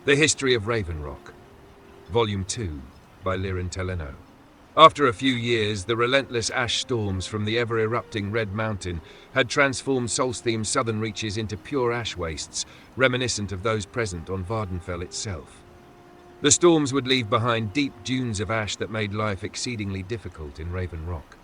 The History of Raven Rock, Volume 2, by Liren Teleno. After a few years, the relentless ash storms from the ever-erupting Red Mountain had transformed Solstheim's southern reaches into pure ash wastes, reminiscent of those present on Vardenfell itself. The storms would leave behind deep dunes of ash that made life exceedingly difficult in Raven Rock.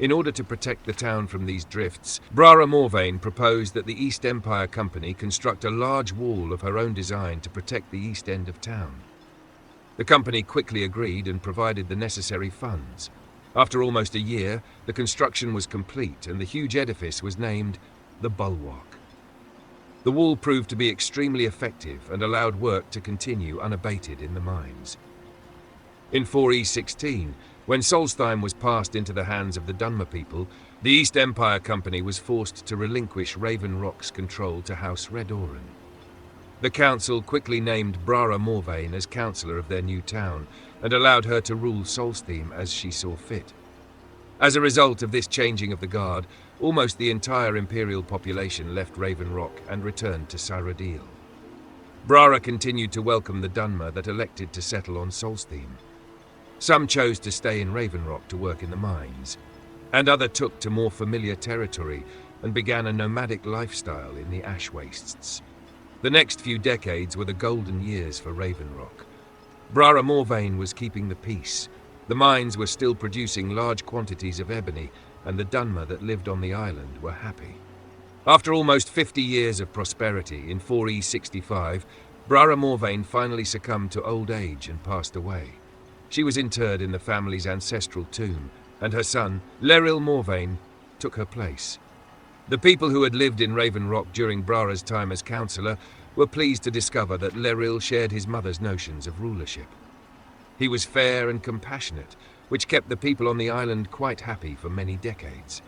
In order to protect the town from these drifts, Brara Morvain proposed that the East Empire Company construct a large wall of her own design to protect the east end of town. The company quickly agreed and provided the necessary funds. After almost a year, the construction was complete and the huge edifice was named the Bulwark. The wall proved to be extremely effective and allowed work to continue unabated in the mines. In 4E16, when Solstheim was passed into the hands of the Dunmer people, the East Empire Company was forced to relinquish Raven Rock's control to House Redoran. The council quickly named Brara Morvain as councillor of their new town and allowed her to rule Solstheim as she saw fit. As a result of this changing of the guard, almost the entire imperial population left Raven Rock and returned to Cyrodiil. Brara continued to welcome the Dunmer that elected to settle on Solstheim. Some chose to stay in Raven Rock to work in the mines, and others took to more familiar territory and began a nomadic lifestyle in the ash wastes. The next few decades were the golden years for Raven Rock. Brara Morvain was keeping the peace. The mines were still producing large quantities of ebony, and the Dunmer that lived on the island were happy. After almost 50 years of prosperity, in 4E65, Brara Morvain finally succumbed to old age and passed away. She was interred in the family's ancestral tomb, and her son, Leril Morvain, took her place. The people who had lived in Raven Rock during Brara's time as councillor were pleased to discover that Leril shared his mother's notions of rulership. He was fair and compassionate, which kept the people on the island quite happy for many decades.